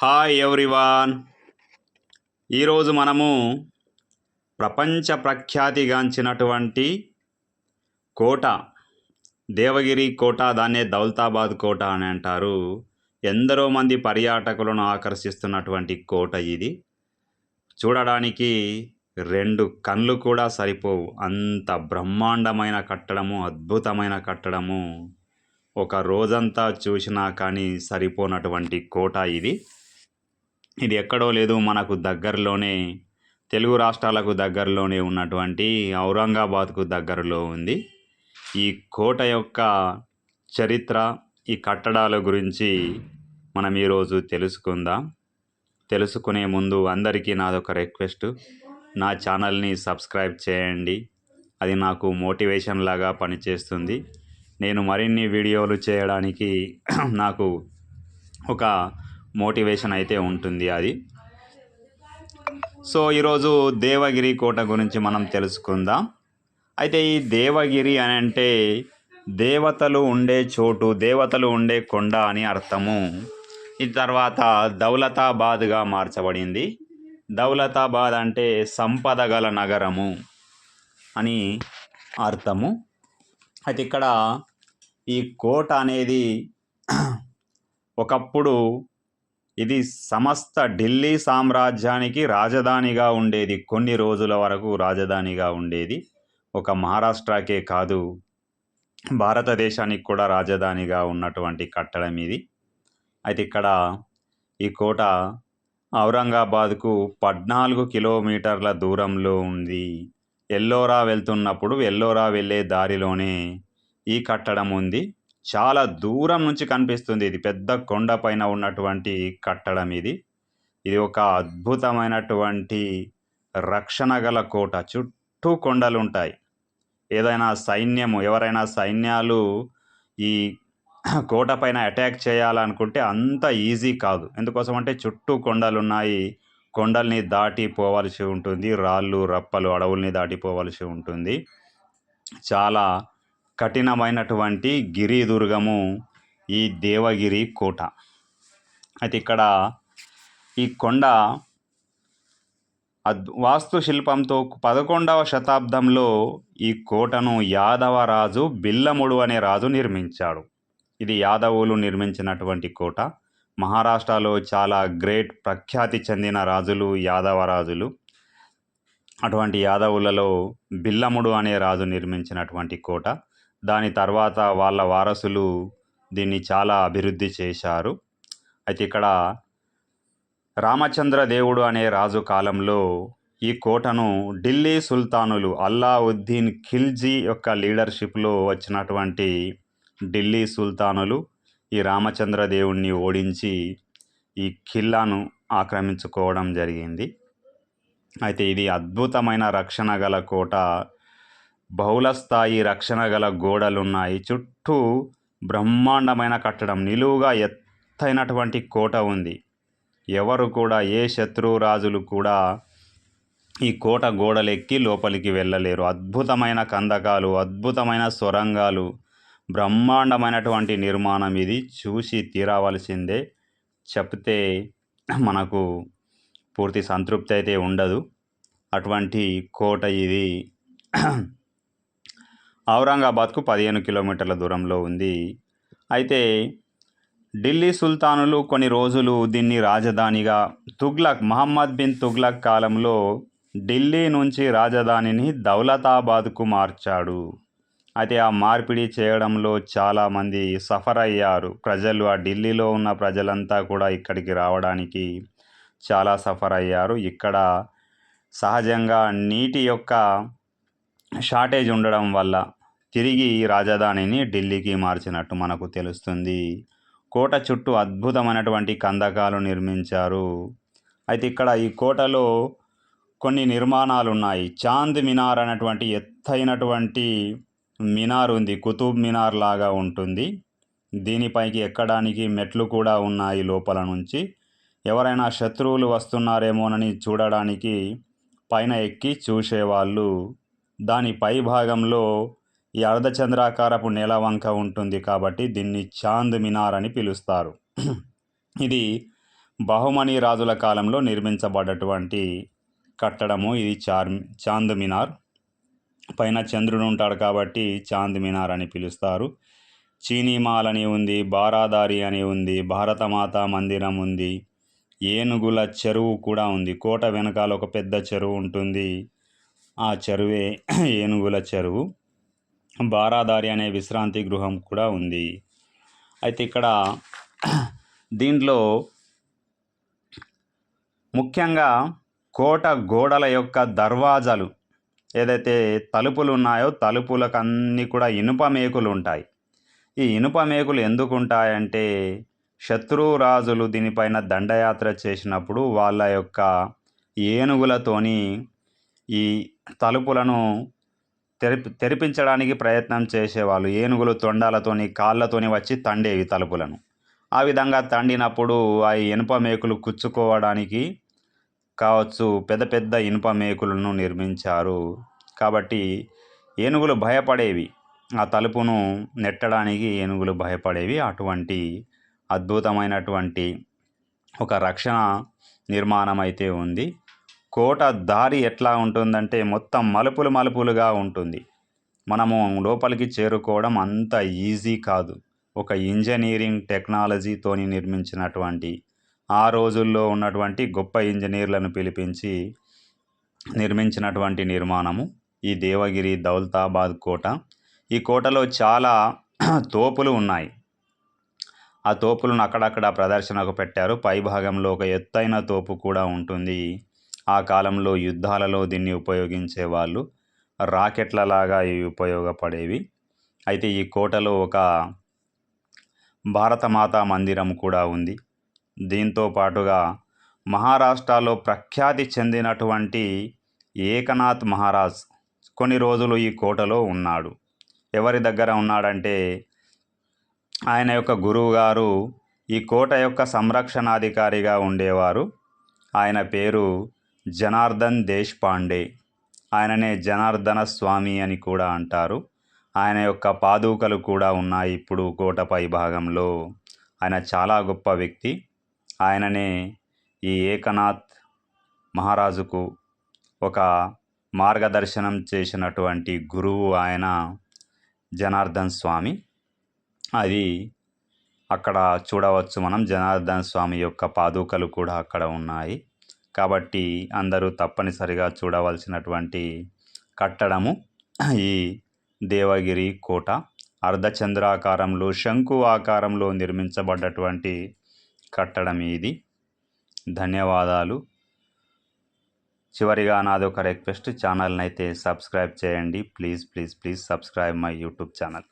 Hi everyone. ఈరోజు మనము ప్రపంచ ప్రఖ్యాతిగాంచినటువంటి కోట, దేవగిరి కోట, దాన్నే దౌలతాబాద్ కోట అని అంటారు. ఎందరో మంది పర్యాటకులను ఆకర్షిస్తున్నటువంటి కోట ఇది. చూడడానికి రెండు కళ్ళు కూడా సరిపోవు, అంత బ్రహ్మాండమైన కట్టడము, అద్భుతమైన కట్టడము. ఒక రోజంతా చూసినా కానీ సరిపోనటువంటి కోట ఇది. ఇది ఎక్కడో లేదు, మనకు దగ్గరలోనే, తెలుగు రాష్ట్రాలకు దగ్గరలోనే ఉన్నటువంటి ఔరంగాబాద్కు దగ్గరలో ఉంది. ఈ కోట యొక్క చరిత్ర, ఈ కట్టడాల గురించి మనం ఈరోజు తెలుసుకుందాం. తెలుసుకునే ముందు అందరికీ నాదొక రిక్వెస్ట్, నా ఛానల్ని సబ్స్క్రైబ్ చేయండి. అది నాకు మోటివేషన్ లాగా పనిచేస్తుంది. నేను మరిన్ని వీడియోలు చేయడానికి నాకు ఒక మోటివేషన్ అయితే ఉంటుంది అది. సో ఈరోజు దేవగిరి కోట గురించి మనం తెలుసుకుందాం. అయితే ఈ దేవగిరి అని అంటే దేవతలు ఉండే చోటు, దేవతలు ఉండే కొండ అని అర్థము. ఈ తర్వాత దౌలతాబాద్గా మార్చబడింది. దౌలతాబాద్ అంటే సంపద గల నగరము అని అర్థము. అయితే ఇక్కడ ఈ కోట అనేది ఒకప్పుడు ఇది సమస్త ఢిల్లీ సామ్రాజ్యానికి రాజధానిగా ఉండేది. కొన్ని రోజుల వరకు రాజధానిగా ఉండేది. ఒక మహారాష్ట్రకే కాదు, భారతదేశానికి కూడా రాజధానిగా ఉన్నటువంటి కట్టడం ఇది. అయితే ఇక్కడ ఈ కోట ఔరంగాబాద్కు 14 కిలోమీటర్ల దూరంలో ఉంది. ఎల్లోరా వెళ్తున్నప్పుడు ఎల్లోరా వెళ్ళే దారిలోనే ఈ కట్టడం ఉంది. చాలా దూరం నుంచి కనిపిస్తుంది. ఇది పెద్ద కొండపైన ఉన్నటువంటి కట్టడం ఇది. ఇది ఒక అద్భుతమైనటువంటి రక్షణ గల కోట. చుట్టూ కొండలు ఉంటాయి. ఎవరైనా సైన్యాలు ఈ కోట పైన అటాక్ చేయాలనుకుంటే అంత ఈజీ కాదు. ఎందుకోసం అంటే చుట్టూ కొండలు ఉన్నాయి. కొండల్ని దాటిపోవలసి ఉంటుంది. రాళ్ళు రప్పలు, అడవుల్ని దాటిపోవలసి ఉంటుంది. చాలా కఠినమైనటువంటి గిరిదుర్గము ఈ దేవగిరి కోట. అయితే ఇక్కడ ఈ కొండ వాస్తుశిల్పంతో 11వ శతాబ్దంలో ఈ కోటను యాదవరాజు బిల్లముడు అనే రాజు నిర్మించాడు. ఇది యాదవులు నిర్మించినటువంటి కోట. మహారాష్ట్రలో చాలా ప్రఖ్యాతి చెందిన రాజులు యాదవరాజులు. అటువంటి యాదవులలో బిల్లముడు అనే రాజు నిర్మించినటువంటి కోట. దాని తర్వాత వాళ్ళ వారసులు దీన్ని చాలా అభివృద్ధి చేశారు. అయితే ఇక్కడ రామచంద్ర దేవుడు అనే రాజు కాలంలో ఈ కోటను ఢిల్లీ సుల్తానులు అల్లావుద్దీన్ ఖిల్జీ యొక్క లీడర్షిప్లో వచ్చినటువంటి ఢిల్లీ సుల్తానులు ఈ రామచంద్ర దేవుణ్ణి ఓడించి ఈ ఖిల్లాను ఆక్రమించుకోవడం జరిగింది. అయితే ఇది అద్భుతమైన రక్షణ గల కోట. బహుళస్థాయి రక్షణ గల గోడలున్నాయి. చుట్టూ బ్రహ్మాండమైన కట్టడం, నిలువుగా ఎత్తైనటువంటి కోట ఉంది. ఎవరు కూడా, ఏ శత్రురాజులు కూడా ఈ కోట గోడలెక్కి లోపలికి వెళ్ళలేరు. అద్భుతమైన కందకాలు, అద్భుతమైన సొరంగాలు, బ్రహ్మాండమైనటువంటి నిర్మాణం ఇది. చూసి తీరవలసిందే. చెప్తే మనకు పూర్తి సంతృప్తి అయితే ఉండదు. అటువంటి కోట ఇది. ఔరంగాబాద్కు 15 కిలోమీటర్ల దూరంలో ఉంది. అయితే ఢిల్లీ సుల్తానులు కొన్ని రోజులు దీన్ని రాజధానిగా, మహమ్మద్ బిన్ తుగ్లక్ కాలంలో ఢిల్లీ నుంచి రాజధానిని దౌలతాబాద్కు మార్చాడు. అయితే ఆ మార్పిడి చేయడంలో చాలామంది సఫర్ అయ్యారు. ప్రజలు, ఆ ఢిల్లీలో ఉన్న ప్రజలంతా కూడా ఇక్కడికి రావడానికి చాలా సఫర్ అయ్యారు. ఇక్కడ సహజంగా నీటి యొక్క షార్టేజ్ ఉండడం వల్ల తిరిగి రాజధానిని ఢిల్లీకి మార్చినట్టు మనకు తెలుస్తుంది. కోట చుట్టూ అద్భుతమైనటువంటి కందకాలు నిర్మించారు. అయితే ఇక్కడ ఈ కోటలో కొన్ని నిర్మాణాలు ఉన్నాయి. చాంద్ మినార్ అనేటువంటి ఎత్తైనటువంటి మినార్ ఉంది. కుతుబ్ మినార్ లాగా ఉంటుంది. దీనిపైకి ఎక్కడానికి మెట్లు కూడా ఉన్నాయి లోపల నుంచి. ఎవరైనా శత్రువులు వస్తున్నారేమోనని చూడడానికి పైన ఎక్కి చూసేవాళ్ళు. దాని పై భాగంలో ఈ అర్ధచంద్రాకారపు నెలవంక ఉంటుంది కాబట్టి దీన్ని చాంద్ మినార్ అని పిలుస్తారు. ఇది బహుమని రాజుల కాలంలో నిర్మించబడ్డటువంటి కట్టడము ఇది చాంద్ మినార్. పైన చంద్రుడు ఉంటాడు కాబట్టి చాంద్ మినార్ అని పిలుస్తారు. చీనీమాల్ అని ఉంది, బారాదారి అని ఉంది, భారతమాత మందిరం ఉంది, ఏనుగుల చెరువు కూడా ఉంది. కోట వెనకాల ఒక పెద్ద చెరువు ఉంటుంది, ఆ చెరువే ఏనుగుల చెరువు. బారాదారి అనే విశ్రాంతి గృహం కూడా ఉంది. అయితే ఇక్కడ దీంట్లో ముఖ్యంగా కోట గోడల యొక్క దర్వాజాలు ఏదైతే తలుపులు ఉన్నాయో తలుపులకు అన్నీ కూడా ఇనుప మేకులు ఉంటాయి. ఈ ఇనుప మేకులు ఎందుకు ఉంటాయంటే శత్రురాజులు దీనిపైన దండయాత్ర చేసినప్పుడు వాళ్ళ యొక్క ఏనుగులతోని ఈ తలుపులను తెరిపించడానికి ప్రయత్నం చేసేవాళ్ళు. ఏనుగులు తొండాలతోని కాళ్ళతోని వచ్చి తండేవి తలుపులను. ఆ విధంగా తండినప్పుడు ఆ ఇనుప మేకులు కుచ్చుకోవడానికి కావచ్చు పెద్ద పెద్ద ఇనుప మేకులను నిర్మించారు. కాబట్టి ఏనుగులు భయపడేవి, ఆ తలుపును నెట్టడానికి ఏనుగులు భయపడేవి. అటువంటి అద్భుతమైనటువంటి ఒక రక్షణ నిర్మాణం అయితే ఉంది. కోట దారి ఎట్లా ఉంటుందంటే మొత్తం మలుపులుగా ఉంటుంది. మనము లోపలికి చేరుకోవడం అంత ఈజీ కాదు. ఒక ఇంజనీరింగ్ టెక్నాలజీతోని నిర్మించినటువంటి, ఆ రోజుల్లో ఉన్నటువంటి గొప్ప ఇంజనీర్లను పిలిపించి నిర్మించినటువంటి నిర్మాణము ఈ దేవగిరి దౌలతాబాద్ కోట. ఈ కోటలో చాలా తోపులు ఉన్నాయి. ఆ తోపులను అక్కడక్కడ ప్రదర్శనకు పెట్టారు. పై భాగంలో ఒక ఎత్తైన తోపు కూడా ఉంటుంది. ఆ కాలంలో యుద్ధాలలో దీన్ని ఉపయోగించేవాళ్ళు. రాకెట్లలాగా ఇవి ఉపయోగపడేవి. అయితే ఈ కోటలో ఒక భారతమాత మందిరం కూడా ఉంది. దీంతో పాటుగా మహారాష్ట్రలో ప్రఖ్యాతి చెందినటువంటి ఏకనాథ్ మహారాజ్ కొన్ని రోజులు ఈ కోటలో ఉన్నాడు. ఎవరి దగ్గర ఉన్నాడంటే ఆయన యొక్క గురువు గారు ఈ కోట యొక్క సంరక్షణాధికారిగా ఉండేవారు. ఆయన పేరు జనార్దన్ దేశ్పాండే. ఆయననే జనార్దన స్వామి అని కూడా అంటారు. ఆయన యొక్క పాదుకలు కూడా ఉన్నాయి ఇప్పుడు కోటపై భాగంలో. ఆయన చాలా గొప్ప వ్యక్తి. ఆయననే ఈ ఏకనాథ్ మహారాజుకు ఒక మార్గదర్శనం చేసినటువంటి గురువు ఆయన జనార్దన్ స్వామి. అది అక్కడ చూడవచ్చు మనం. జనార్దన్ స్వామి యొక్క పాదుకలు కూడా అక్కడ ఉన్నాయి. కాబట్టి అందరూ తప్పనిసరిగా చూడవలసినటువంటి కట్టడము ఈ దేవగిరి కోట. అర్ధచంద్రాకారంలో శంకు ఆకారంలో నిర్మించబడ్డటువంటి కట్టడం ఇది. ధన్యవాదాలు. చివరిగా నాది ఒక రిక్వెస్ట్, ఛానల్ని అయితే సబ్స్క్రైబ్ చేయండి. Please subscribe my YouTube channel.